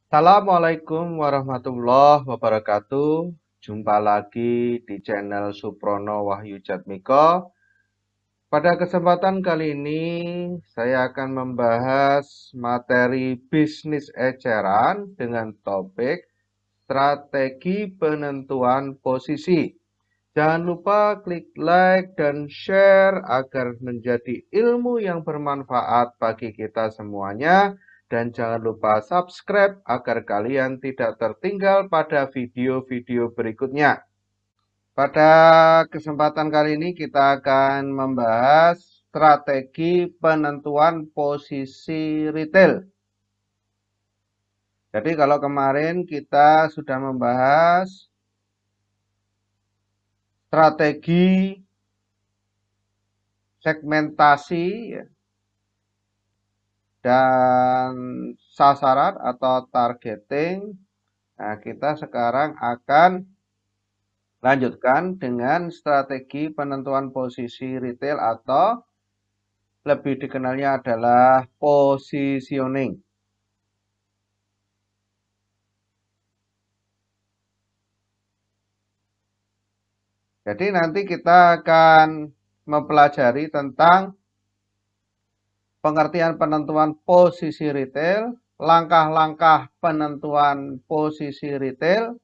Assalamualaikum warahmatullahi wabarakatuh. Jumpa lagi di channel Suprono Wahyu Jatmiko. Pada kesempatan kali ini, saya akan membahas materi bisnis eceran dengan topik strategi penentuan posisi. Jangan lupa klik like dan share agar menjadi ilmu yang bermanfaat bagi kita semuanya. Dan jangan lupa subscribe agar kalian tidak tertinggal pada video-video berikutnya. Pada kesempatan kali ini kita akan membahas strategi penentuan posisi retail. Jadi kalau kemarin kita sudah membahas strategi segmentasi dan sasaran atau targeting. Nah, kita sekarang akan lanjutkan dengan strategi penentuan posisi retail atau lebih dikenalnya adalah positioning. Jadi nanti kita akan mempelajari tentang pengertian penentuan posisi retail, langkah-langkah penentuan posisi retail,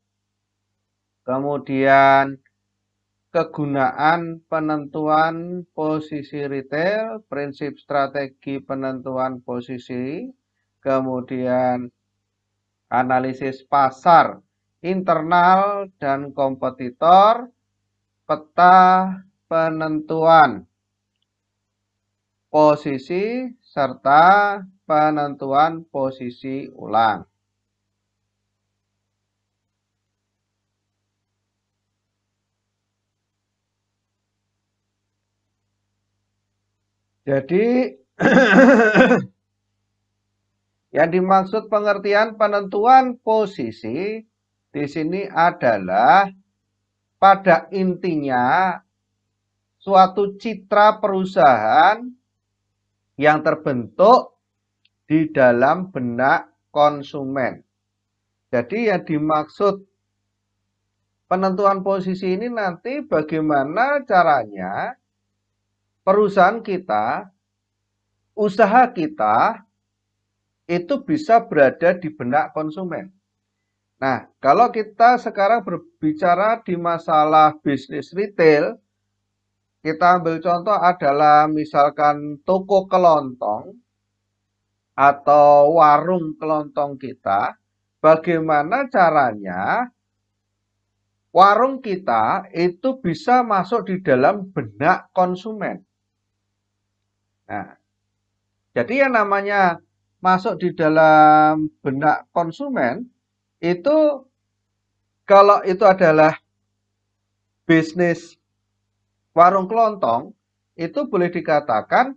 kemudian kegunaan penentuan posisi retail, prinsip strategi penentuan posisi, kemudian analisis pasar internal dan kompetitor, peta penentuan posisi, serta penentuan posisi ulang. Jadi yang dimaksud pengertian penentuan posisi di sini adalah pada intinya suatu citra perusahaan yang terbentuk di dalam benak konsumen. Jadi yang dimaksud penentuan posisi ini nanti bagaimana caranya perusahaan kita, usaha kita itu bisa berada di benak konsumen. Nah, kalau kita sekarang berbicara di masalah bisnis retail, kita ambil contoh adalah misalkan toko kelontong atau warung kelontong kita, bagaimana caranya warung kita itu bisa masuk di dalam benak konsumen. Nah, jadi yang namanya masuk di dalam benak konsumen, itu kalau itu adalah bisnis warung kelontong, itu boleh dikatakan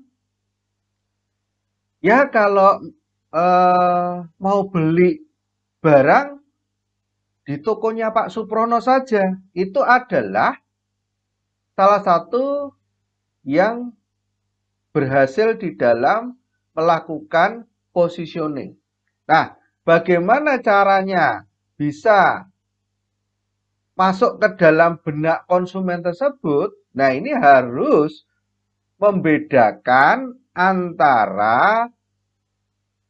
ya kalau mau beli barang di tokonya Pak Suprono saja, itu adalah salah satu yang berhasil di dalam melakukan positioning. Nah, bagaimana caranya bisa masuk ke dalam benak konsumen tersebut? Nah, ini harus membedakan antara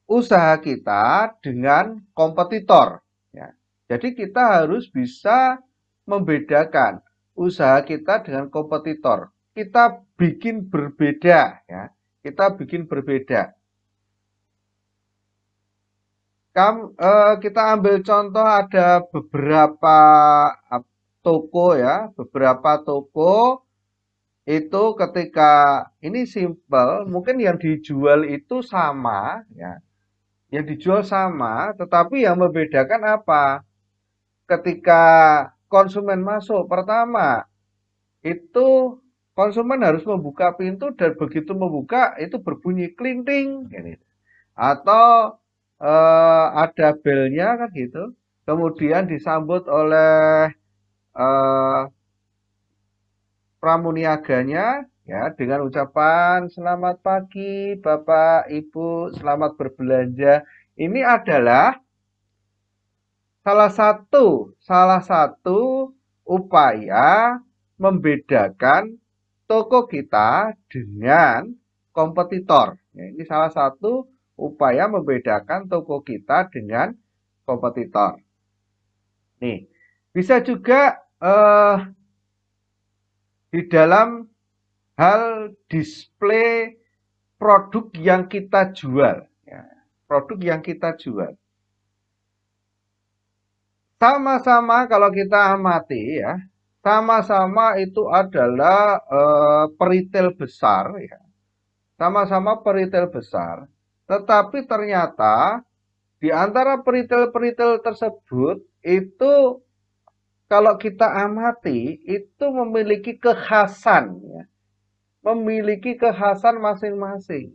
usaha kita dengan kompetitor. Ya. Jadi kita harus bisa membedakan usaha kita dengan kompetitor. Kita bikin berbeda, ya. Kita bikin berbeda. Kita ambil contoh ada beberapa toko ya, beberapa toko itu ketika ini simple, mungkin yang dijual itu sama ya. Yang dijual sama, tetapi yang membedakan apa? Ketika konsumen masuk pertama, itu konsumen harus membuka pintu dan begitu membuka itu berbunyi klinting gitu. Atau ada belnya kan gitu. Kemudian disambut oleh eh, pramuniaganya ya dengan ucapan selamat pagi Bapak Ibu, selamat berbelanja. Ini adalah salah satu upaya membedakan toko kita dengan kompetitor. Ya, ini salah satu upaya membedakan toko kita dengan kompetitor. Nih, bisa juga di dalam hal display produk yang kita jual. Ya, produk yang kita jual. Sama-sama kalau kita amati ya, sama-sama itu adalah peritel besar ya. Sama-sama peritel besar. Tetapi ternyata di antara peritel-peritel tersebut itu kalau kita amati itu memiliki kekhasan ya. Memiliki kekhasan masing-masing.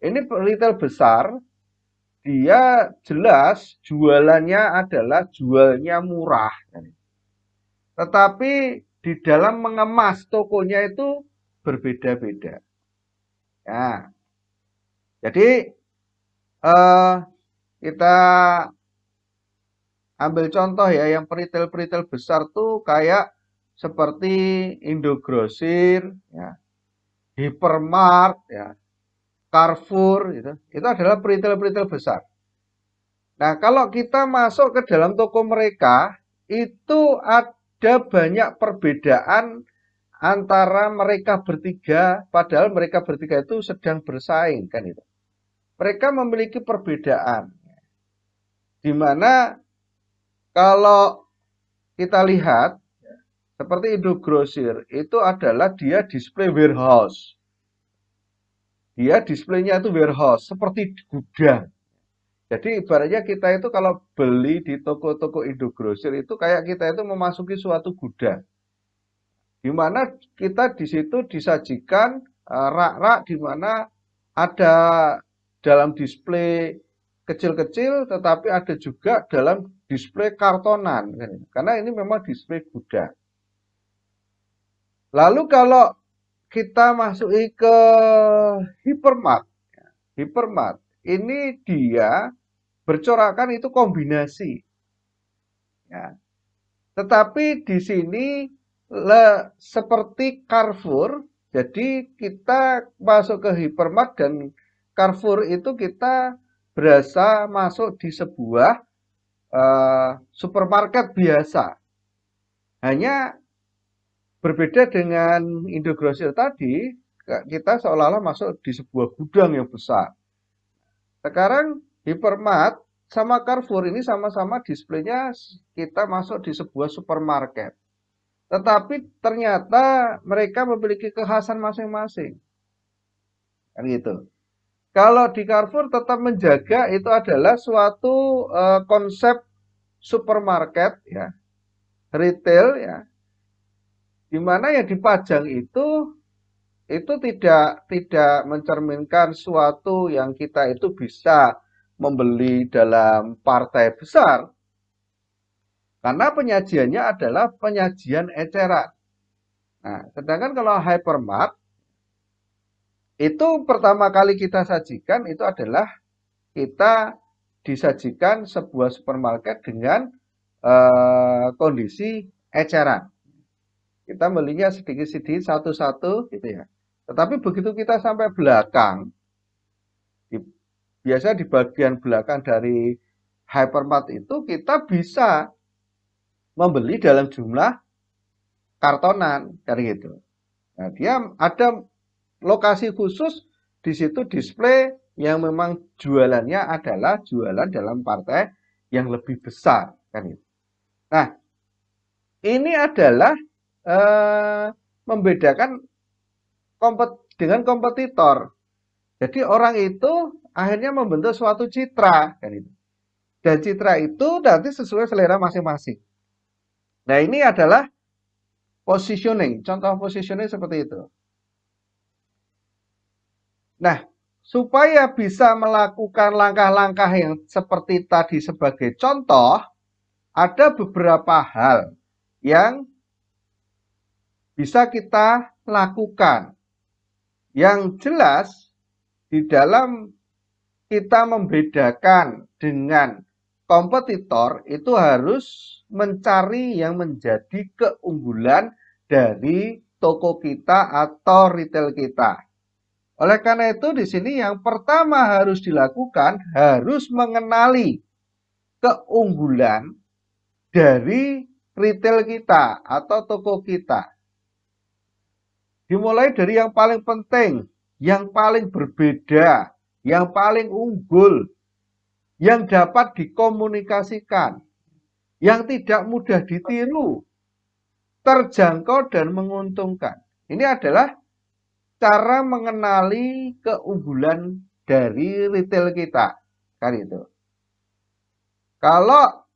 Ini peritel besar, dia jelas jualannya adalah jualnya murah. Tetapi di dalam mengemas tokonya itu berbeda-beda. Ya, jadi kita ambil contoh ya, yang peritel-peritel besar tuh kayak seperti Indogrosir, ya, Hypermart, ya, Carrefour, gitu. Itu adalah peritel-peritel besar. Nah, kalau kita masuk ke dalam toko mereka, itu ada banyak perbedaan antara mereka bertiga, padahal mereka bertiga itu sedang bersaing, kan itu. Mereka memiliki perbedaan, di mana kalau kita lihat, seperti Indogrosir, itu adalah dia display warehouse. Dia displaynya itu warehouse, seperti gudang. Jadi ibaratnya kita itu kalau beli di toko-toko Indogrosir itu kayak kita itu memasuki suatu gudang. Di mana kita di situ disajikan rak-rak di mana ada dalam display kecil-kecil, tetapi ada juga dalam display kartonan. Karena ini memang display gudang. Lalu kalau kita masuki ke Hypermart, Hypermart ini dia bercorakan itu kombinasi. Ya. Tetapi di sini seperti Carrefour, jadi kita masuk ke Hypermart dan Carrefour itu kita berasa masuk di sebuah supermarket biasa. Hanya berbeda dengan Indogrosir tadi, kita seolah-olah masuk di sebuah gudang yang besar. Sekarang Hypermart sama Carrefour ini sama-sama displaynya kita masuk di sebuah supermarket. Tetapi ternyata mereka memiliki kekhasan masing-masing. Kan gitu. Kalau di Carrefour tetap menjaga itu adalah suatu konsep supermarket ya, retail ya, di mana yang dipajang itu tidak mencerminkan suatu yang kita itu bisa membeli dalam partai besar. Karena penyajiannya adalah penyajian eceran. Nah, sedangkan kalau Hypermart itu pertama kali kita sajikan itu adalah kita disajikan sebuah supermarket dengan kondisi eceran. Kita belinya sedikit-sedikit satu-satu gitu ya. Tetapi begitu kita sampai belakang, biasa di bagian belakang dari Hypermart itu kita bisa membeli dalam jumlah kartonan, kan gitu. Nah, dia ada lokasi khusus di situ display yang memang jualannya adalah jualan dalam partai yang lebih besar, kan gitu. Nah, ini adalah membedakan dengan kompetitor. Jadi orang itu akhirnya membentuk suatu citra, kan itu. Dan citra itu nanti sesuai selera masing-masing. Nah, ini adalah positioning. Contoh positioning seperti itu. Nah, supaya bisa melakukan langkah-langkah yang seperti tadi sebagai contoh, ada beberapa hal yang bisa kita lakukan. Yang jelas, di dalam kita membedakan dengan kompetitor itu harus mencari yang menjadi keunggulan dari toko kita atau retail kita. Oleh karena itu di sini yang pertama harus dilakukan harus mengenali keunggulan dari retail kita atau toko kita. Dimulai dari yang paling penting, yang paling berbeda, yang paling unggul, yang dapat dikomunikasikan, yang tidak mudah ditiru, terjangkau dan menguntungkan. Ini adalah cara mengenali keunggulan dari retail kita. Kan itu. Kalau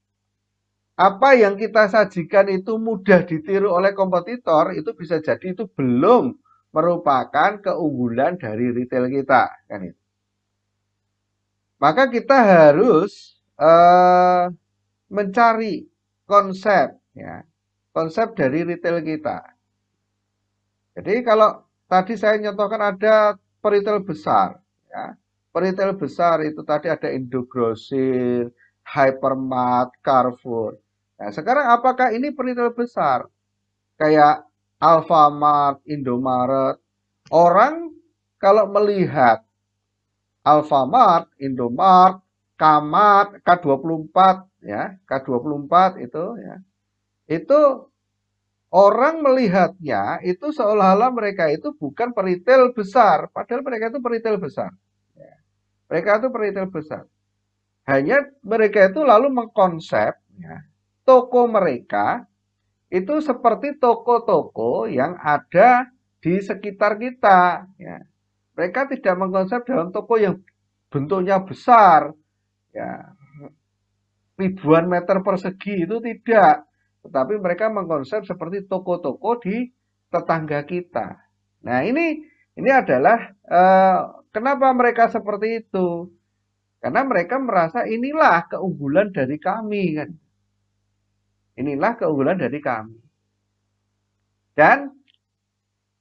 apa yang kita sajikan itu mudah ditiru oleh kompetitor, itu bisa jadi itu belum merupakan keunggulan dari retail kita. Kan itu. Maka kita harus mencari konsep, ya, konsep dari retail kita. Jadi kalau tadi saya nyontohkan ada peritel besar, ya. Peritel besar itu tadi ada Indogrosir, Hypermart, Carrefour. Nah, sekarang apakah ini peritel besar? Kayak Alfamart, Indomaret. Orang kalau melihat Alfamart, Indomart, Kmart, K24 ya, K24 itu ya. Itu orang melihatnya itu seolah-olah mereka itu bukan peritel besar, padahal mereka itu peritel besar. Ya. Mereka itu peritel besar. Hanya mereka itu lalu mengkonsep ya, toko mereka itu seperti toko-toko yang ada di sekitar kita. Ya. Mereka tidak mengkonsep dalam toko yang bentuknya besar, ya, ribuan meter persegi itu tidak. Tetapi mereka mengkonsep seperti toko-toko di tetangga kita. Nah ini adalah kenapa mereka seperti itu? Karena mereka merasa inilah keunggulan dari kami kan. Inilah keunggulan dari kami. Dan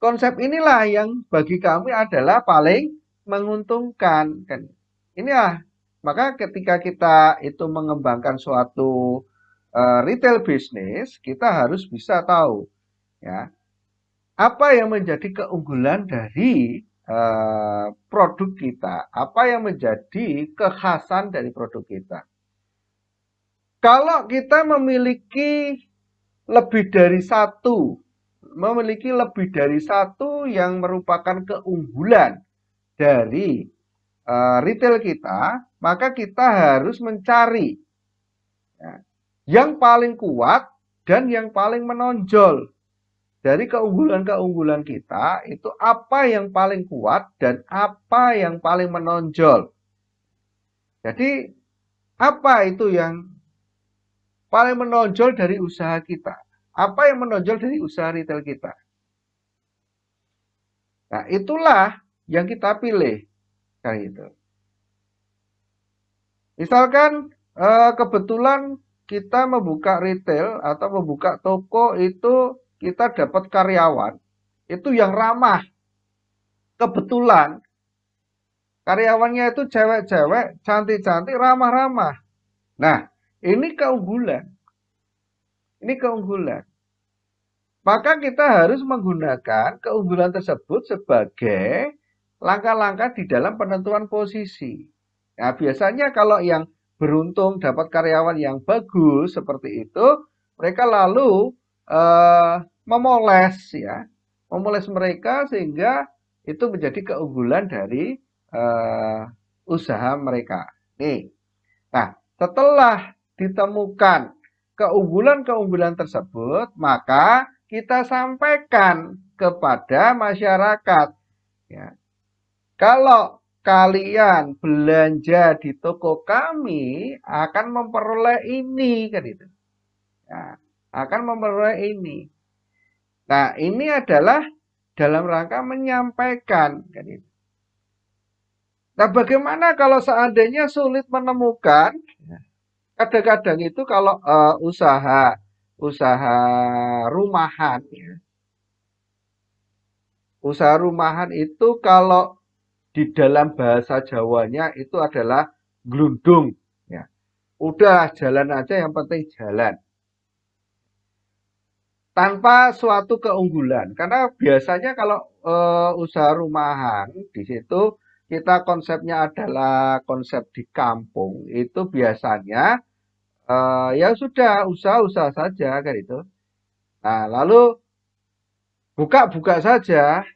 konsep inilah yang bagi kami adalah paling menguntungkan kan. Inilah maka ketika kita itu mengembangkan suatu retail bisnis, kita harus bisa tahu ya apa yang menjadi keunggulan dari produk kita, apa yang menjadi kekhasan dari produk kita. Kalau kita memiliki lebih dari satu, yang merupakan keunggulan dari retail kita, maka kita harus mencari ya, yang paling kuat dan yang paling menonjol dari keunggulan-keunggulan kita itu apa yang paling kuat dan apa yang paling menonjol. Jadi apa itu yang paling menonjol dari usaha kita? Apa yang menonjol dari usaha retail kita? Nah, itulah yang kita pilih. Kayak gitu. Misalkan kebetulan kita membuka retail atau membuka toko itu kita dapat karyawan itu yang ramah. Kebetulan karyawannya itu cewek-cewek, cantik-cantik, ramah-ramah. Nah, ini keunggulan. Ini keunggulan. Maka kita harus menggunakan keunggulan tersebut sebagai langkah-langkah di dalam penentuan posisi. Nah, biasanya kalau yang beruntung dapat karyawan yang bagus seperti itu, mereka lalu memoles ya, memoles mereka sehingga itu menjadi keunggulan dari usaha mereka. Nih, nah setelah ditemukan keunggulan-keunggulan tersebut, maka kita sampaikan kepada masyarakat. Ya. Kalau kalian belanja di toko kami akan memperoleh ini kan itu. Ya, akan memperoleh ini. Nah, ini adalah dalam rangka menyampaikan kan itu. Nah, bagaimana kalau seandainya sulit menemukan? Kadang-kadang itu kalau usaha rumahan ya. Usaha rumahan itu kalau di dalam bahasa Jawanya itu adalah glundung ya. Udah jalan aja, yang penting jalan. Tanpa suatu keunggulan. Karena biasanya kalau usaha rumahan di situ kita konsepnya adalah konsep di kampung, itu biasanya ya sudah usaha-usaha saja kan itu. Nah, lalu buka-buka saja.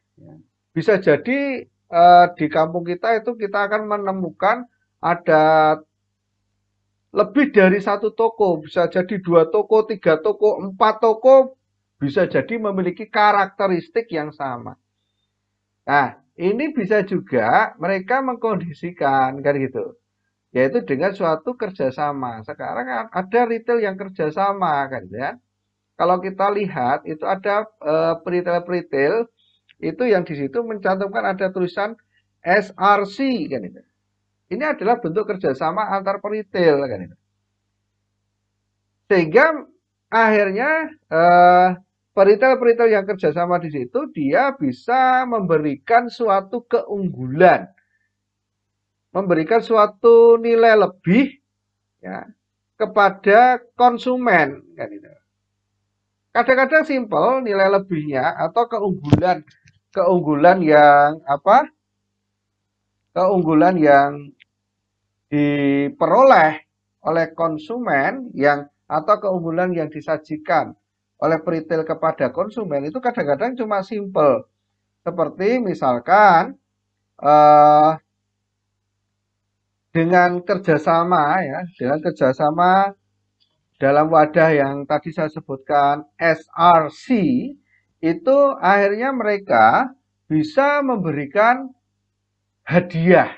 Bisa jadi di kampung kita itu kita akan menemukan ada lebih dari satu toko, bisa jadi 2 toko, 3 toko, 4 toko, bisa jadi memiliki karakteristik yang sama. Nah, ini bisa juga mereka mengkondisikan kan gitu, yaitu dengan suatu kerjasama. Sekarang ada retail yang kerjasama kan ya. Kalau kita lihat itu ada retail-retail itu yang di situ mencantumkan ada tulisan SRC kan itu. Ini adalah bentuk kerjasama antar peritel kan itu. Sehingga akhirnya peritel-peritel yang kerjasama di situ dia bisa memberikan suatu keunggulan, memberikan suatu nilai lebih ya kepada konsumen kan itu. Kadang-kadang simpel nilai lebihnya atau keunggulan yang apa? Keunggulan yang diperoleh oleh konsumen yang atau keunggulan yang disajikan oleh peritel kepada konsumen itu kadang-kadang cuma simple. Seperti misalkan dengan kerjasama ya, dengan kerjasama dalam wadah yang tadi saya sebutkan SRC, itu akhirnya mereka bisa memberikan hadiah.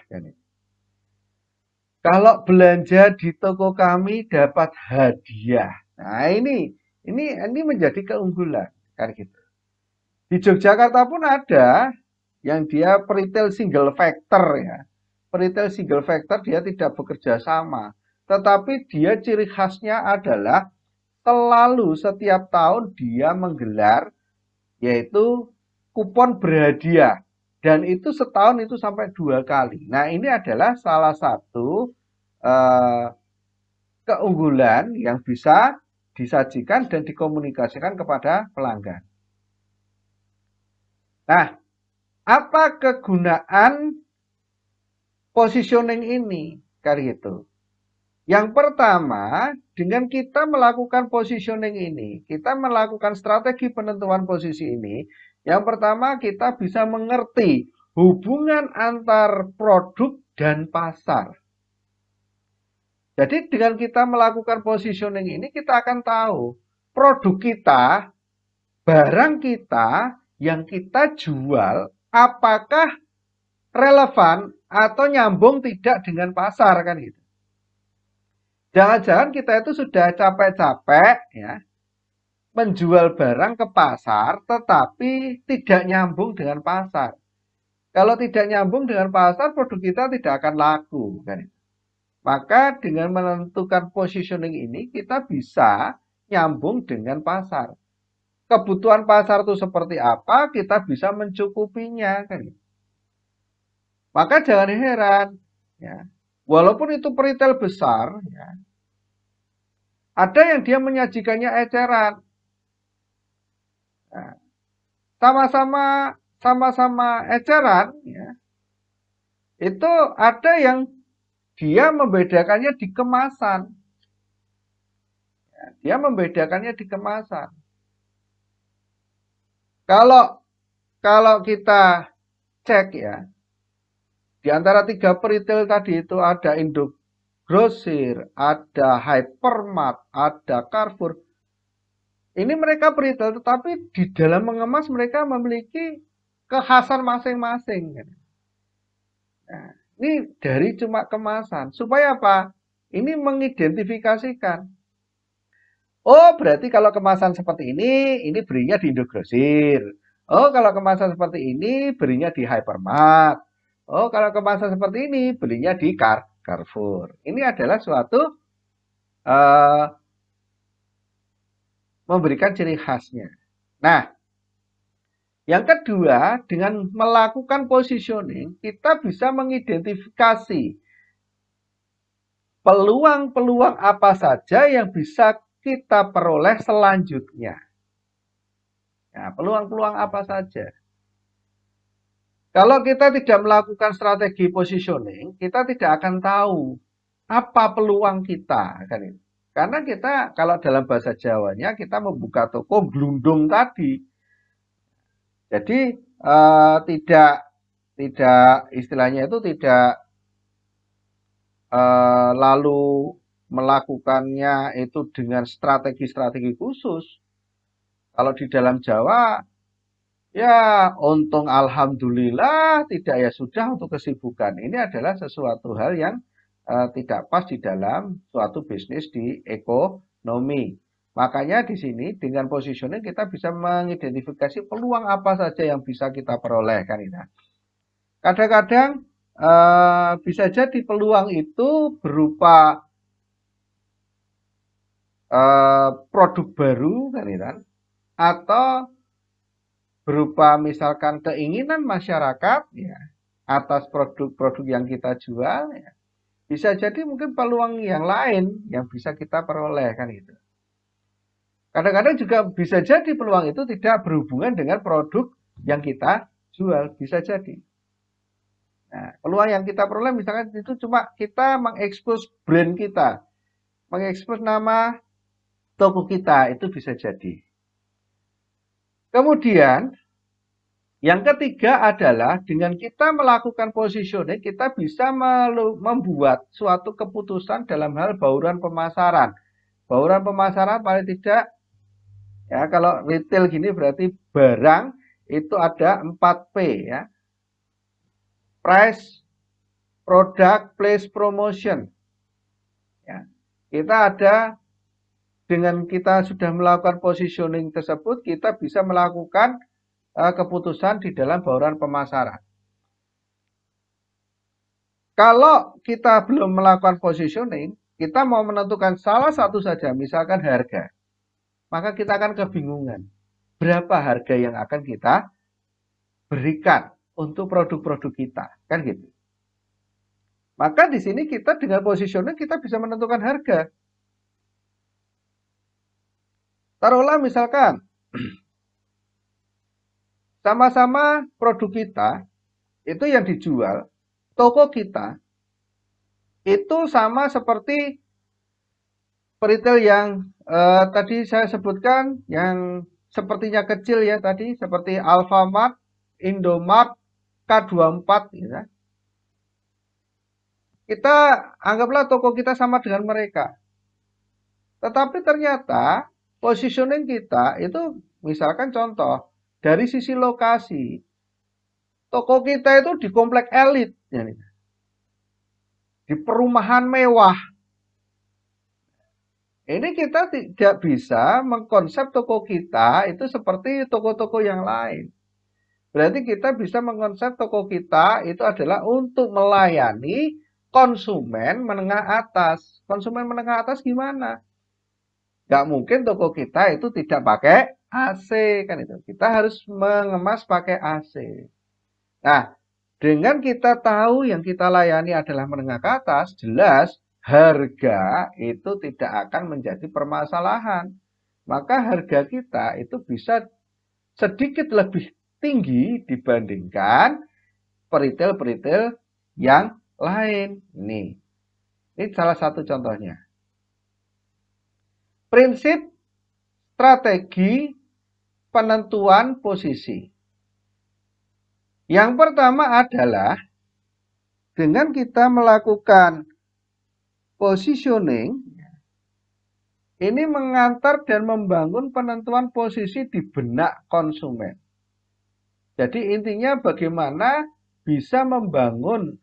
Kalau belanja di toko kami dapat hadiah. Nah, ini menjadi keunggulan kan gitu. Di Yogyakarta pun ada yang dia peritel single factor ya. Peritel single factor dia tidak bekerja sama, tetapi dia ciri khasnya adalah selalu setiap tahun dia menggelar yaitu kupon berhadiah dan itu setahun itu sampai 2 kali. Nah, ini adalah salah satu keunggulan yang bisa disajikan dan dikomunikasikan kepada pelanggan. Nah, apa kegunaan positioning ini? Kayak gitu. Yang pertama, dengan kita melakukan positioning ini, kita melakukan strategi penentuan posisi ini, yang pertama kita bisa mengerti hubungan antar produk dan pasar. Jadi dengan kita melakukan positioning ini, kita akan tahu produk kita, barang kita yang kita jual, apakah relevan atau nyambung tidak dengan pasar kan gitu. Jangan-jangan kita itu sudah capek-capek ya menjual barang ke pasar tetapi tidak nyambung dengan pasar. Kalau tidak nyambung dengan pasar, produk kita tidak akan laku kan. Maka dengan menentukan positioning ini kita bisa nyambung dengan pasar. Kebutuhan pasar itu seperti apa, kita bisa mencukupinya kan. Maka jangan heran ya. Walaupun itu peritel besar ya, ada yang dia menyajikannya eceran. Nah, sama-sama eceran ya. Itu ada yang dia membedakannya di kemasan. Ya, dia membedakannya di kemasan. Kalau kita cek ya, di antara 3 peritel tadi itu ada Indogrosir, ada Hypermart, ada Carrefour. Ini mereka peritel, tetapi di dalam mengemas mereka memiliki kekhasan masing-masing. Nah, ini dari cuma kemasan. Supaya apa? Ini mengidentifikasikan. Oh, berarti kalau kemasan seperti ini berinya di Indogrosir. Oh, kalau kemasan seperti ini berinya di Hypermart. Oh, kalau kemasan seperti ini belinya di Carrefour. Ini adalah suatu memberikan ciri khasnya. Nah, yang kedua, dengan melakukan positioning, kita bisa mengidentifikasi peluang-peluang apa saja yang bisa kita peroleh selanjutnya. Nah, peluang-peluang apa saja. Kalau kita tidak melakukan strategi positioning, kita tidak akan tahu apa peluang kita, kan itu. Karena kita kalau dalam bahasa Jawanya kita membuka toko glundung tadi. Jadi tidak istilahnya itu tidak lalu melakukannya itu dengan strategi-strategi khusus. Kalau di dalam Jawa, ya untung alhamdulillah, tidak ya sudah untuk kesibukan. Ini adalah sesuatu hal yang tidak pas di dalam suatu bisnis di ekonomi. Makanya di sini dengan positioning kita bisa mengidentifikasi peluang apa saja yang bisa kita peroleh kan ini. Kadang-kadang bisa jadi peluang itu berupa produk baru kan ini, atau berupa misalkan keinginan masyarakat ya atas produk-produk yang kita jual ya. Bisa jadi mungkin peluang yang lain yang bisa kita peroleh kan itu. Kadang-kadang juga bisa jadi peluang itu tidak berhubungan dengan produk yang kita jual, bisa jadi. Nah, peluang yang kita peroleh misalkan itu cuma kita mengekspos brand kita, mengekspos nama toko kita, itu bisa jadi. Kemudian yang ketiga adalah dengan kita melakukan positioning, kita bisa membuat suatu keputusan dalam hal bauran pemasaran. Bauran pemasaran paling tidak, ya kalau retail gini berarti barang itu ada 4P ya. Price, product, place, promotion. Ya. Kita ada, dengan kita sudah melakukan positioning tersebut, kita bisa melakukan keputusan di dalam bauran pemasaran. Kalau kita belum melakukan positioning, kita mau menentukan salah satu saja, misalkan harga, maka kita akan kebingungan. Berapa harga yang akan kita berikan untuk produk-produk kita, kan gitu. Maka di sini kita dengan positioning kita bisa menentukan harga. Taruhlah misalkan sama-sama produk kita itu yang dijual, toko kita itu sama seperti retail yang tadi saya sebutkan, yang sepertinya kecil ya tadi, seperti Alfamart, Indomart, K24 ya. Kita anggaplah toko kita sama dengan mereka. Tetapi ternyata positioning kita itu misalkan contoh dari sisi lokasi, toko kita itu di komplek elit, ya, di perumahan mewah. Ini kita tidak bisa mengkonsep toko kita itu seperti toko-toko yang lain. Berarti kita bisa mengkonsep toko kita itu adalah untuk melayani konsumen menengah atas. Konsumen menengah atas gimana? Gak mungkin toko kita itu tidak pakai AC kan itu. Kita harus mengemas pakai AC. Nah, dengan kita tahu yang kita layani adalah menengah ke atas, jelas harga itu tidak akan menjadi permasalahan. Maka harga kita itu bisa sedikit lebih tinggi dibandingkan peritel-peritel yang lain. Ini salah satu contohnya. Prinsip strategi penentuan posisi. Yang pertama adalah dengan kita melakukan positioning, ini mengantar dan membangun penentuan posisi di benak konsumen. Jadi intinya bagaimana bisa membangun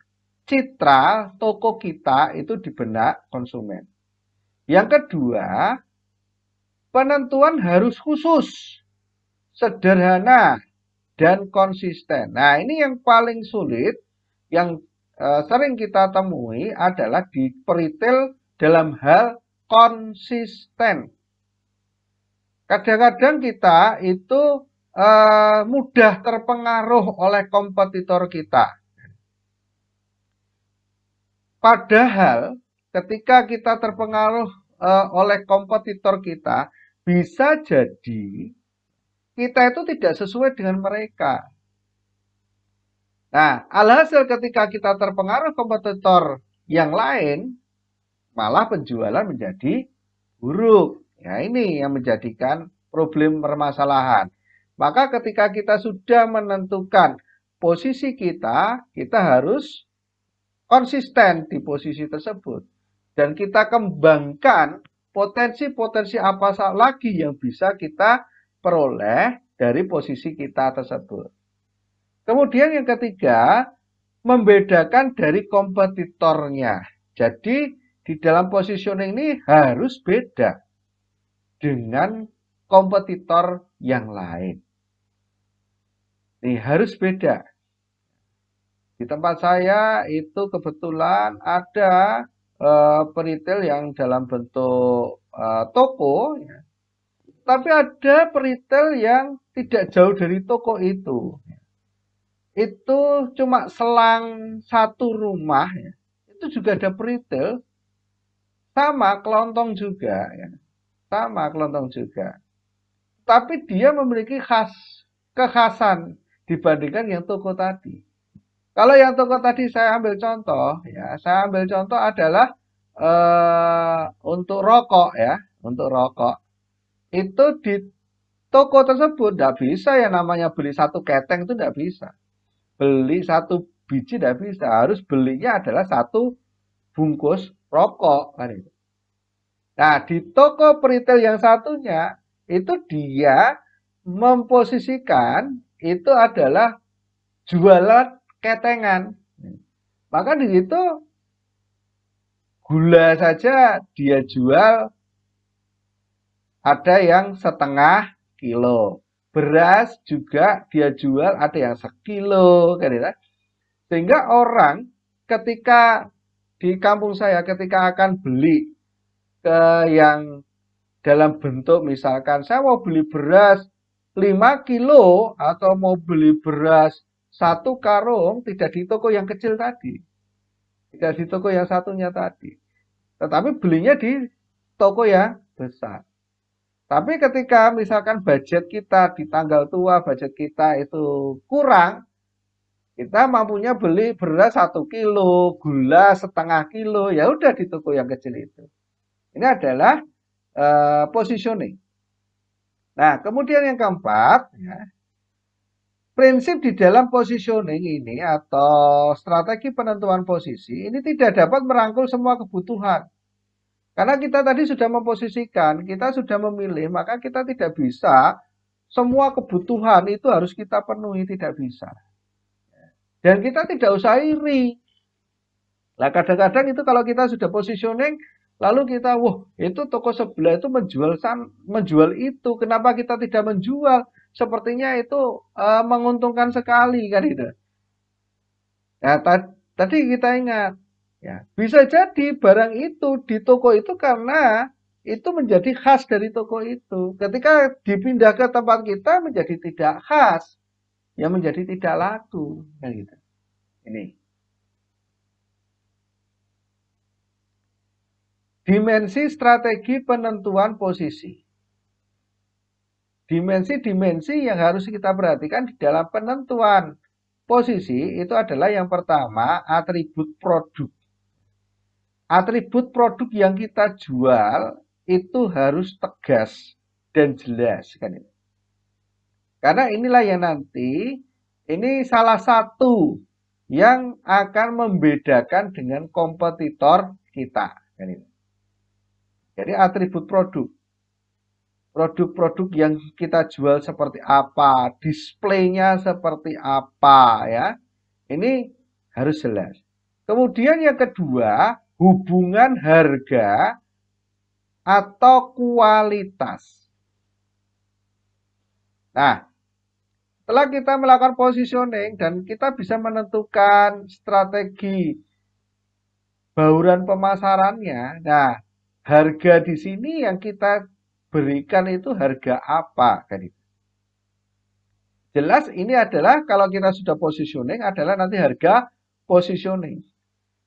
citra toko kita itu di benak konsumen. Yang kedua, penentuan harus khusus, sederhana, dan konsisten. Nah, ini yang paling sulit, yang sering kita temui adalah di peritel dalam hal konsisten. Kadang-kadang kita itu mudah terpengaruh oleh kompetitor kita. Padahal ketika kita terpengaruh oleh kompetitor kita, bisa jadi kita itu tidak sesuai dengan mereka. Nah, alhasil ketika kita terpengaruh kompetitor yang lain, malah penjualan menjadi buruk. Ya, ini yang menjadikan problem permasalahan. Maka ketika kita sudah menentukan posisi kita, kita harus konsisten di posisi tersebut. Dan kita kembangkan potensi-potensi apa lagi yang bisa kita peroleh dari posisi kita tersebut. Kemudian yang ketiga, membedakan dari kompetitornya. Jadi di dalam positioning ini harus beda dengan kompetitor yang lain. Ini harus beda. Di tempat saya itu kebetulan ada peritel yang dalam bentuk toko, ya. Tapi ada peritel yang tidak jauh dari toko itu. Itu cuma selang satu rumah, ya. Itu juga ada peritel, sama kelontong juga, ya. Sama kelontong juga. Tapi dia memiliki kekhasan dibandingkan yang toko tadi. Kalau yang toko tadi saya ambil contoh, ya, saya ambil contoh adalah untuk rokok, ya, untuk rokok. Itu di toko tersebut tidak bisa ya namanya beli satu keteng itu tidak bisa. Beli satu biji tidak bisa, harus belinya adalah satu bungkus rokok kan itu. Nah, di toko peritel yang satunya itu dia memposisikan itu adalah jualan ketengan. Maka di situ gula saja dia jual ada yang setengah kilo. Beras juga dia jual ada yang sekilo. Sehingga orang ketika di kampung saya ketika akan beli ke yang dalam bentuk misalkan saya mau beli beras 5 kilo atau mau beli beras satu karung tidak di toko yang kecil tadi. Tidak di toko yang satunya tadi. Tetapi belinya di toko yang besar. Tapi ketika misalkan budget kita di tanggal tua, budget kita itu kurang, kita mampunya beli beras 1 kilo, gula setengah kilo, ya udah di toko yang kecil itu. Ini adalah positioning. Nah, kemudian yang keempat, ya, prinsip di dalam positioning ini atau strategi penentuan posisi ini tidak dapat merangkul semua kebutuhan. Karena kita tadi sudah memposisikan, kita sudah memilih, maka kita tidak bisa semua kebutuhan itu harus kita penuhi, tidak bisa. Dan kita tidak usah iri. Nah, kadang-kadang itu kalau kita sudah positioning, lalu kita, wah itu toko sebelah itu menjual itu, kenapa kita tidak menjual? Sepertinya itu menguntungkan sekali kan itu. Ya, tadi kita ingat, ya bisa jadi barang itu di toko itu karena itu menjadi khas dari toko itu. Ketika dipindah ke tempat kita menjadi tidak khas, ya menjadi tidak laku, kan gitu. Ini. Dimensi strategi penentuan posisi. Dimensi-dimensi yang harus kita perhatikan di dalam penentuan posisi itu adalah yang pertama, atribut produk. Atribut produk yang kita jual itu harus tegas dan jelas kan ini. Karena inilah yang nanti ini salah satu yang akan membedakan dengan kompetitor kita kan ini. Jadi atribut produk. Produk-produk yang kita jual seperti apa, displaynya seperti apa ya. Ini harus jelas. Kemudian yang kedua, hubungan harga atau kualitas. Nah, setelah kita melakukan positioning dan kita bisa menentukan strategi bauran pemasarannya. Nah, harga di sini yang kita berikan itu harga apa kan itu. Jelas ini adalah kalau kita sudah positioning adalah nanti harga positioning.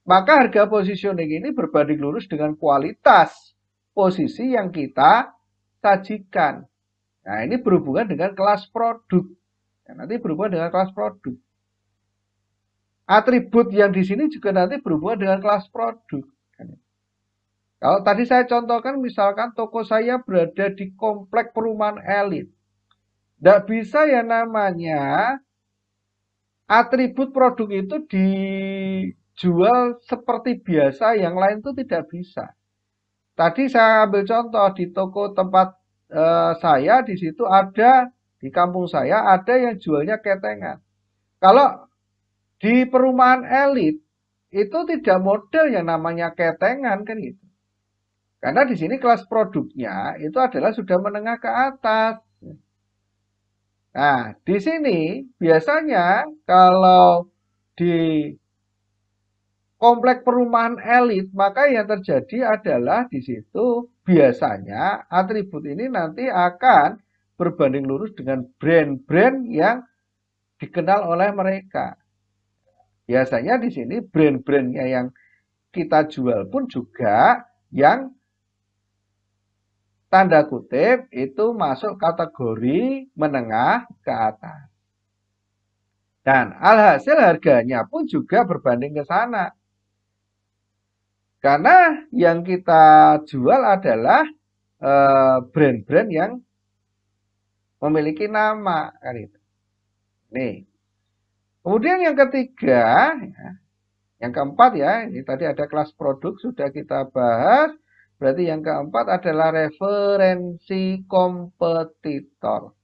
Maka harga positioning ini berbanding lurus dengan kualitas posisi yang kita sajikan. Nah, ini berhubungan dengan kelas produk. Nanti berhubungan dengan kelas produk. Atribut yang di sini juga nanti berhubungan dengan kelas produk. Kalau tadi saya contohkan, misalkan toko saya berada di komplek perumahan elit. Tidak bisa ya namanya atribut produk itu dijual seperti biasa, yang lain itu tidak bisa. Tadi saya ambil contoh di toko tempat saya, di situ ada, di kampung saya ada yang jualnya ketengan. Kalau di perumahan elit itu tidak model yang namanya ketengan kan gitu. Karena di sini kelas produknya itu adalah sudah menengah ke atas. Nah, di sini biasanya kalau di komplek perumahan elit, maka yang terjadi adalah di situ biasanya atribut ini nanti akan berbanding lurus dengan brand-brand yang dikenal oleh mereka. Biasanya di sini brand-brandnya yang kita jual pun juga yang tanda kutip itu masuk kategori menengah ke atas. Dan alhasil harganya pun juga berbanding ke sana. Karena yang kita jual adalah brand-brand yang memiliki nama kan itu. Nih. Kemudian yang ketiga, yang keempat ya, ini tadi ada kelas produk sudah kita bahas. Berarti yang keempat adalah referensi kompetitor.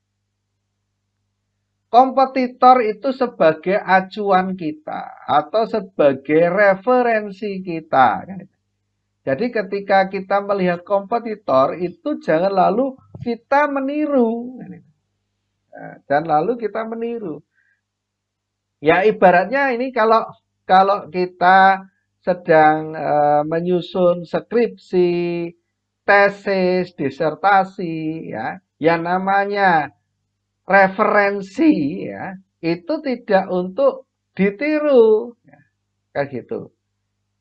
Kompetitor itu sebagai acuan kita atau sebagai referensi kita. Jadi ketika kita melihat kompetitor itu jangan lalu kita meniru. Dan lalu kita meniru. Ya ibaratnya ini kalau kita sedang menyusun skripsi, tesis, disertasi, ya, yang namanya referensi, ya, itu tidak untuk ditiru, ya, kayak gitu.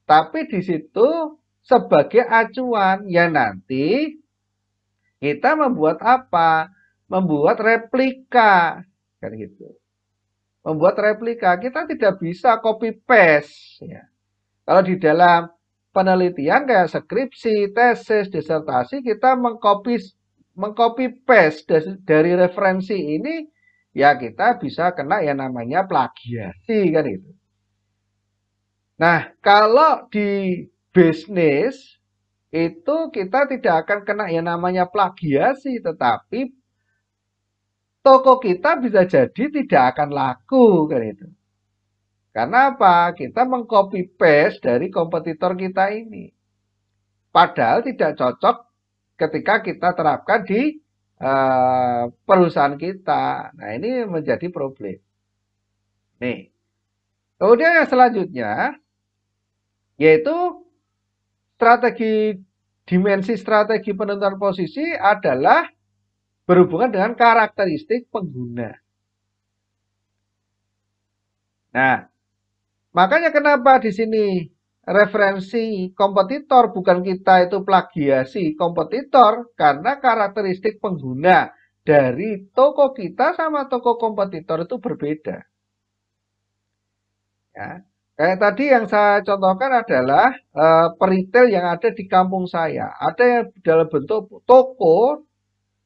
Tapi di situ sebagai acuan, ya nanti kita membuat apa? Membuat replika, kan gitu. Membuat replika, kita tidak bisa copy paste, ya. Kalau di dalam penelitian kayak skripsi, tesis, disertasi, kita mengcopy paste dari referensi ini, ya kita bisa kena yang namanya plagiasi kan itu. Nah, kalau di bisnis itu kita tidak akan kena yang namanya plagiasi, tetapi toko kita bisa jadi tidak akan laku kan itu. Karena apa? Kita mengcopy paste dari kompetitor kita ini. Padahal tidak cocok ketika kita terapkan di perusahaan kita. Nah, ini menjadi problem. Nih. Kemudian yang selanjutnya yaitu dimensi strategi penentuan posisi adalah berhubungan dengan karakteristik pengguna. Nah, makanya kenapa di sini referensi kompetitor bukan kita itu plagiasi kompetitor, karena karakteristik pengguna dari toko kita sama toko kompetitor itu berbeda. Ya, kayak tadi yang saya contohkan adalah peritel yang ada di kampung saya. Ada yang dalam bentuk toko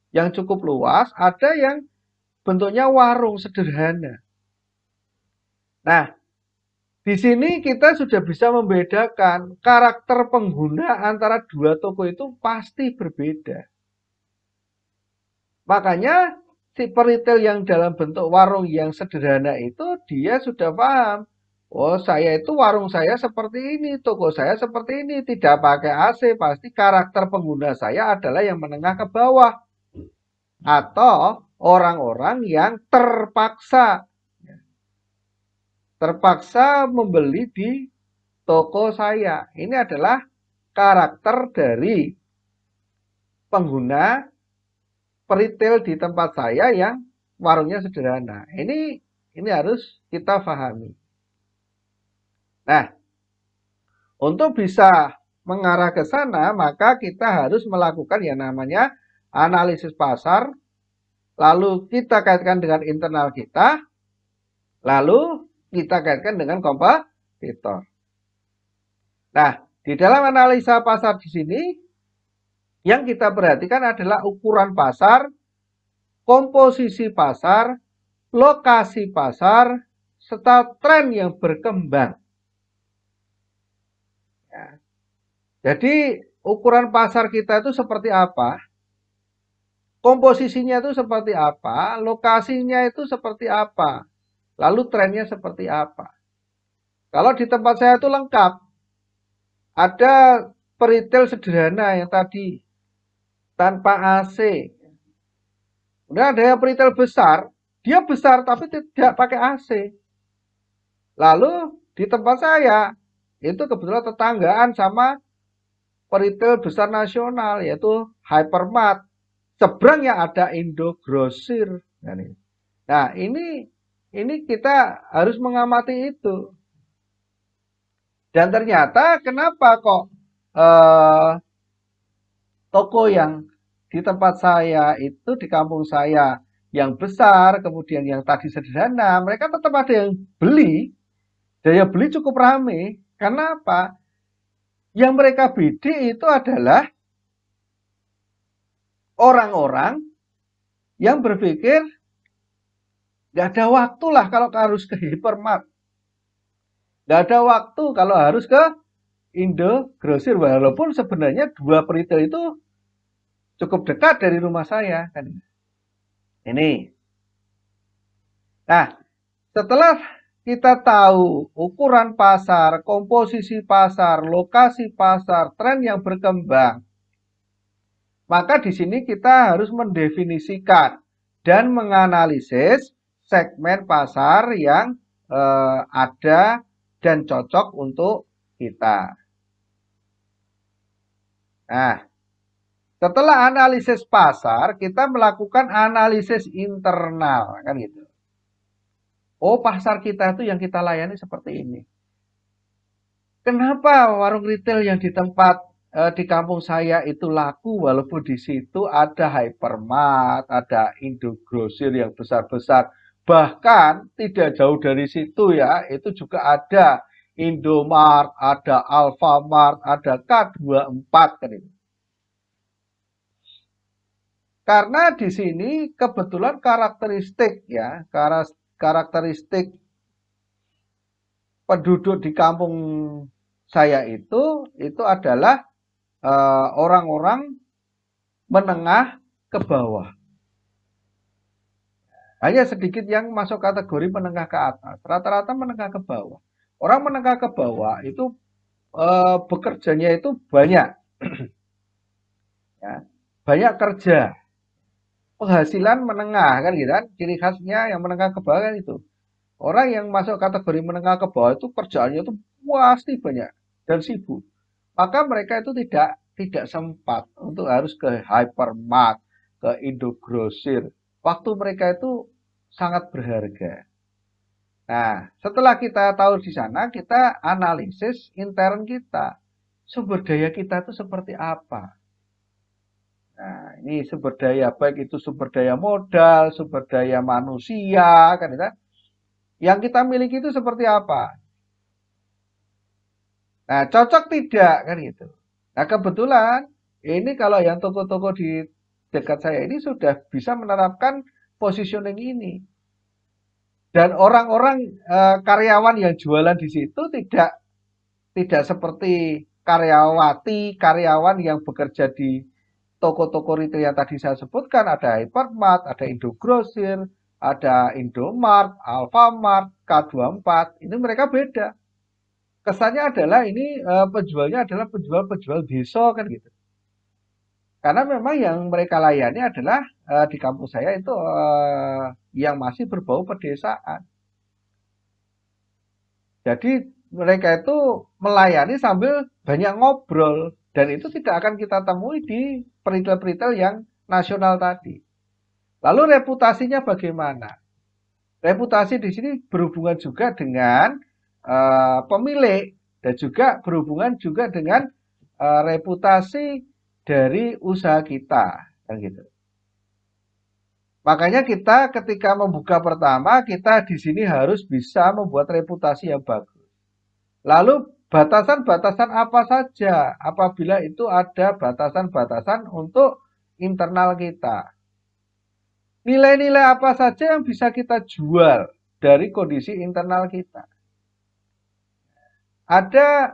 yang cukup luas, ada yang bentuknya warung sederhana. Nah, di sini kita sudah bisa membedakan karakter pengguna antara dua toko itu pasti berbeda. Makanya si peritel yang dalam bentuk warung yang sederhana itu dia sudah paham. Oh, saya itu warung saya seperti ini, toko saya seperti ini, tidak pakai AC, pasti karakter pengguna saya adalah yang menengah ke bawah. Atau orang-orang yang terpaksa membeli di toko saya. Ini adalah karakter dari pengguna peritel di tempat saya yang warungnya sederhana. Ini harus kita pahami. Nah, Untuk bisa mengarah ke sana, maka kita harus melakukan yang namanya analisis pasar, lalu kita kaitkan dengan internal kita, lalu kita kaitkan dengan kompetitor. Nah, di dalam analisa pasar di sini, yang kita perhatikan adalah ukuran pasar, komposisi pasar, lokasi pasar, serta tren yang berkembang. Ya. Jadi ukuran pasar kita itu seperti apa? Komposisinya itu seperti apa? Lokasinya itu seperti apa? Lalu trennya seperti apa? Kalau di tempat saya itu lengkap. Ada peritel sederhana yang tadi tanpa AC. Kemudian ada yang peritel besar, dia besar tapi tidak pakai AC. Lalu di tempat saya itu kebetulan tetanggaan sama peritel besar nasional yaitu Hypermart. Seberangnya ada Indogrosir. Nah, ini kita harus mengamati itu. Dan ternyata kenapa kok toko yang di tempat saya itu di kampung saya yang besar, kemudian yang tadi sederhana, mereka tetap ada yang beli. Daya beli cukup ramai. Karena apa? Yang mereka bidik itu adalah orang-orang yang berpikir nggak ada waktu lah kalau harus ke hypermart. Nggak ada waktu kalau harus ke Indogrosir. Walaupun sebenarnya dua peritel itu cukup dekat dari rumah saya. Ini. Nah, setelah kita tahu ukuran pasar, komposisi pasar, lokasi pasar, tren yang berkembang, maka di sini kita harus mendefinisikan dan menganalisis segmen pasar yang ada dan cocok untuk kita. Nah, setelah analisis pasar, kita melakukan analisis internal, kan gitu. Oh, pasar kita itu yang kita layani seperti ini. Kenapa warung retail yang di tempat di kampung saya itu laku walaupun di situ ada hypermart, ada Indogrosir yang besar-besar. Bahkan tidak jauh dari situ ya, itu juga ada Indomart, ada Alfamart, ada K24 kan itu. Karena di sini kebetulan karakteristik ya, karakteristik penduduk di kampung saya itu adalah orang-orang menengah ke bawah. Hanya sedikit yang masuk kategori menengah ke atas, rata-rata menengah ke bawah. Orang menengah ke bawah itu bekerjanya itu banyak, ya, banyak kerja, penghasilan menengah kan gitu kan, ciri khasnya yang menengah ke bawah kan itu. Orang yang masuk kategori menengah ke bawah itu kerjaannya itu pasti banyak dan sibuk. Maka mereka itu tidak sempat untuk harus ke hypermart, ke Indogrosir. Waktu mereka itu sangat berharga. Nah, setelah kita tahu di sana, kita analisis intern kita. Sumber daya kita itu seperti apa? Nah, ini sumber daya baik itu sumber daya modal, sumber daya manusia, kan ya? Yang kita miliki itu seperti apa? Nah, cocok tidak kan gitu. Nah, kebetulan ini kalau yang toko-toko di dekat saya ini sudah bisa menerapkan positioning ini. Dan orang-orang karyawan yang jualan di situ tidak seperti karyawan yang bekerja di toko-toko retail yang tadi saya sebutkan, ada Hypermart, ada Indogrosir, ada Indomart, Alfamart, K24. Ini mereka beda. Kesannya adalah ini penjualnya adalah penjual-penjual desa kan gitu. Karena memang yang mereka layani adalah di kampus saya itu yang masih berbau pedesaan. Jadi mereka itu melayani sambil banyak ngobrol dan itu tidak akan kita temui di peritel-peritel yang nasional tadi. Lalu reputasinya bagaimana? Reputasi di sini berhubungan juga dengan pemilik. Dan juga berhubungan juga dengan reputasi dari usaha kita, kan gitu. Makanya kita ketika membuka pertama, kita di sini harus bisa membuat reputasi yang bagus. Lalu batasan-batasan apa saja apabila itu ada batasan-batasan untuk internal kita. Nilai-nilai apa saja yang bisa kita jual dari kondisi internal kita. Ada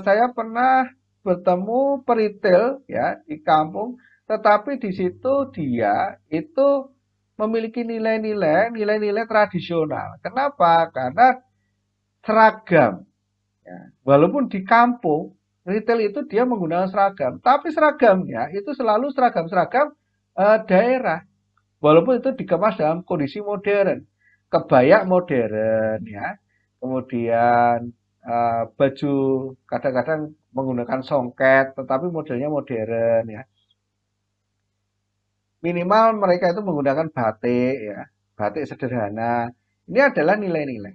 saya pernah bertemu peritel ya di kampung, tetapi di situ dia itu memiliki nilai-nilai tradisional. Kenapa? Karena seragam. Ya. Walaupun di kampung retail itu dia menggunakan seragam, tapi seragamnya itu selalu seragam-seragam daerah. Walaupun itu dikemas dalam kondisi modern, kebaya modern ya, kemudian baju kadang-kadang menggunakan songket, tetapi modelnya modern ya. Minimal mereka itu menggunakan batik ya, batik sederhana. Ini adalah nilai-nilai.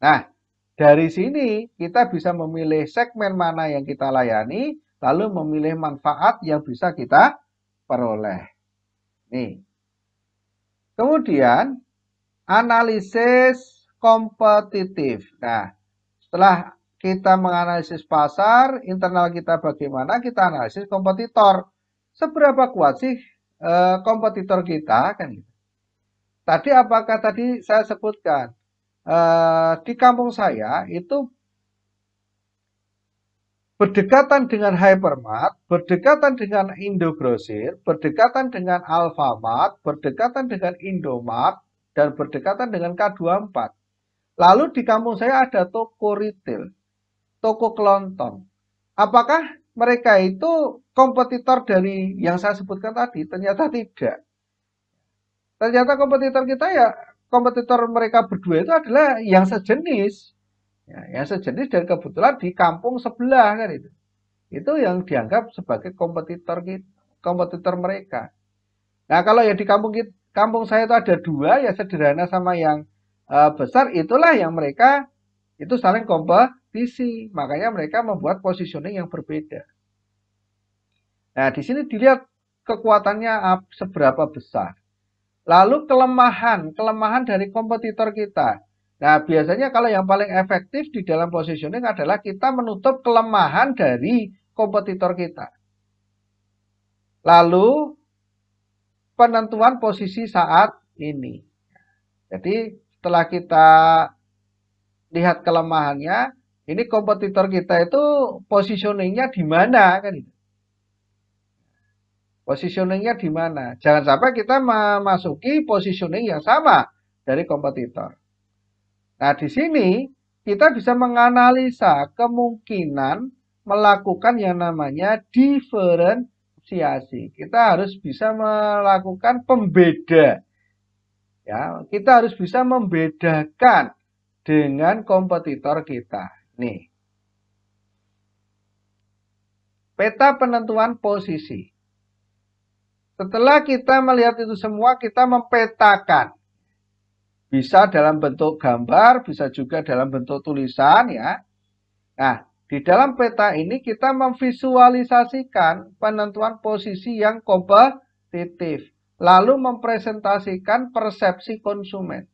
Nah, dari sini kita bisa memilih segmen mana yang kita layani, lalu memilih manfaat yang bisa kita peroleh. Nih. Kemudian analisis kompetitif. Nah, setelah kita menganalisis pasar, internal kita bagaimana, kita analisis kompetitor. Seberapa kuat sih kompetitor kita kan? Tadi apakah tadi saya sebutkan di kampung saya itu berdekatan dengan Hypermart, berdekatan dengan Indogrosir, berdekatan dengan Alfamart, berdekatan dengan Indomart, dan berdekatan dengan K24. Lalu di kampung saya ada toko retail, toko kelontong. Apakah mereka itu kompetitor dari yang saya sebutkan tadi? Ternyata tidak. Ternyata kompetitor kita ya, kompetitor mereka berdua itu adalah yang sejenis. Ya, yang sejenis dan kebetulan di kampung sebelah kan itu. Itu yang dianggap sebagai kompetitor kita, kompetitor mereka. Nah, kalau ya di kampung saya itu ada dua, ya sederhana sama yang besar, itulah yang mereka itu saling kompetisi. Makanya mereka membuat positioning yang berbeda. Nah, di sini dilihat kekuatannya seberapa besar. Lalu kelemahan dari kompetitor kita. Nah, biasanya kalau yang paling efektif di dalam positioning adalah kita menutup kelemahan dari kompetitor kita. Lalu, penentuan posisi saat ini. Jadi, setelah kita lihat kelemahannya, ini kompetitor kita itu positioningnya di mana kan itu. Positioningnya di mana? Jangan sampai kita memasuki positioning yang sama dari kompetitor. Nah, di sini kita bisa menganalisa kemungkinan melakukan yang namanya diferensiasi. Kita harus bisa melakukan pembeda. Ya, kita harus bisa membedakan dengan kompetitor kita. Nih. Peta penentuan posisi. Setelah kita melihat itu semua, kita mempetakan. Bisa dalam bentuk gambar, bisa juga dalam bentuk tulisan ya. Nah, di dalam peta ini kita memvisualisasikan penentuan posisi yang kompetitif. Lalu mempresentasikan persepsi konsumen.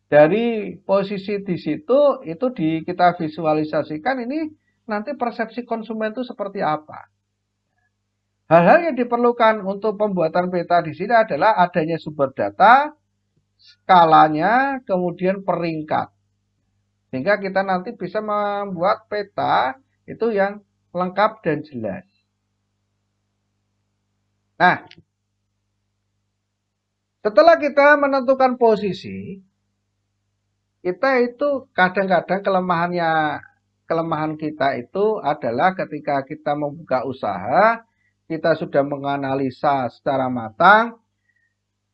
Dari posisi di situ, itu kita visualisasikan ini nanti persepsi konsumen itu seperti apa. Hal-hal yang diperlukan untuk pembuatan peta di sini adalah adanya sumber data, skalanya, kemudian peringkat. Sehingga kita nanti bisa membuat peta itu yang lengkap dan jelas. Nah, setelah kita menentukan posisi, kita itu kadang-kadang kelemahan kita itu adalah ketika kita membuka usaha, kita sudah menganalisa secara matang,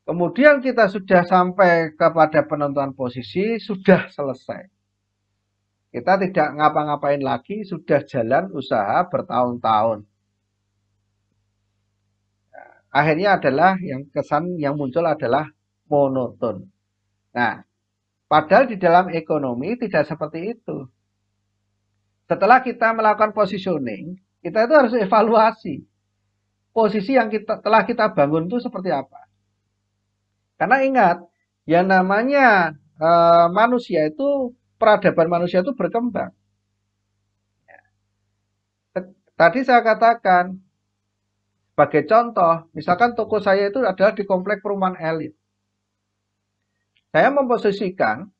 kemudian kita sudah sampai kepada penentuan posisi, sudah selesai. Kita tidak ngapa-ngapain lagi, sudah jalan usaha bertahun-tahun. Akhirnya adalah yang kesan yang muncul adalah monoton. Nah, padahal di dalam ekonomi tidak seperti itu. Setelah kita melakukan positioning, kita itu harus evaluasi posisi yang telah kita bangun itu seperti apa. Karena ingat, yang namanya manusia itu, peradaban manusia itu berkembang. Tadi saya katakan, sebagai contoh, misalkan toko saya itu adalah di komplek perumahan elit. Saya memposisikan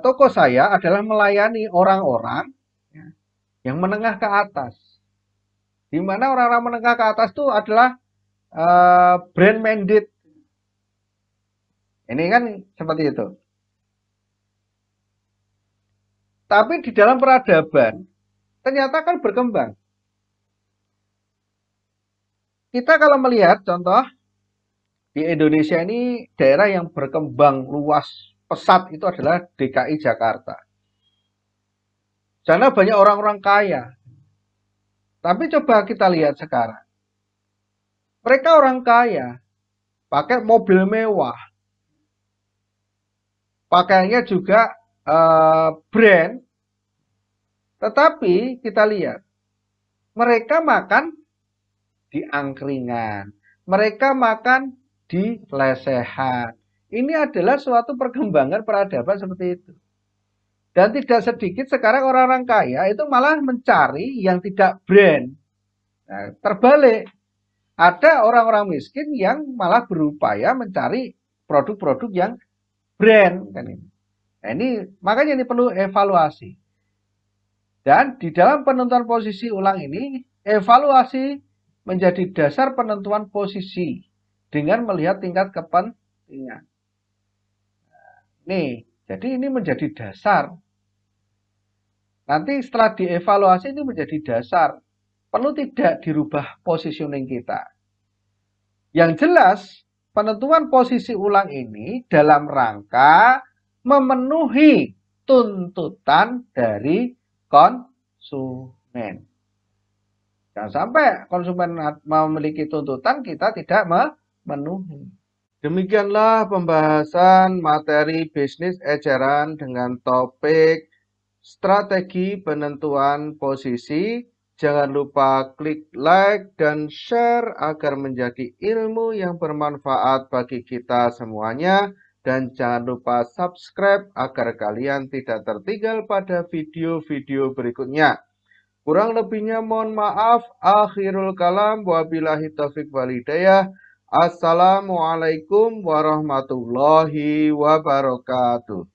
toko saya adalah melayani orang-orang yang menengah ke atas. Di mana orang-orang menengah ke atas itu adalah brand mandate. Ini kan seperti itu. Tapi di dalam peradaban, ternyata kan berkembang. Kita kalau melihat contoh, di Indonesia ini daerah yang berkembang luas pesat itu adalah DKI Jakarta. Sana banyak orang-orang kaya. Tapi coba kita lihat sekarang. Mereka orang kaya, pakai mobil mewah, pakaiannya juga brand. Tetapi kita lihat, mereka makan di angkringan, mereka makan di lesehan. Ini adalah suatu perkembangan peradaban seperti itu. Dan tidak sedikit sekarang orang-orang kaya itu malah mencari yang tidak brand. Nah, terbalik. Ada orang-orang miskin yang malah berupaya mencari produk-produk yang brand. Kan ini. Nah, ini makanya ini perlu evaluasi. Dan di dalam penentuan posisi ulang ini, evaluasi menjadi dasar penentuan posisi dengan melihat tingkat kepentingan. Nih, jadi ini menjadi dasar. Nanti setelah dievaluasi ini menjadi dasar. Perlu tidak dirubah positioning kita. Yang jelas, penentuan posisi ulang ini dalam rangka memenuhi tuntutan dari konsumen. Jangan sampai konsumen memiliki tuntutan kita tidak memenuhi. Demikianlah pembahasan materi bisnis eceran dengan topik strategi penentuan posisi. Jangan lupa klik like dan share agar menjadi ilmu yang bermanfaat bagi kita semuanya. Dan jangan lupa subscribe agar kalian tidak tertinggal pada video-video berikutnya. Kurang lebihnya mohon maaf. Akhirul kalam. Wabillahi taufiq wal hidayah. Assalamualaikum warahmatullahi wabarakatuh.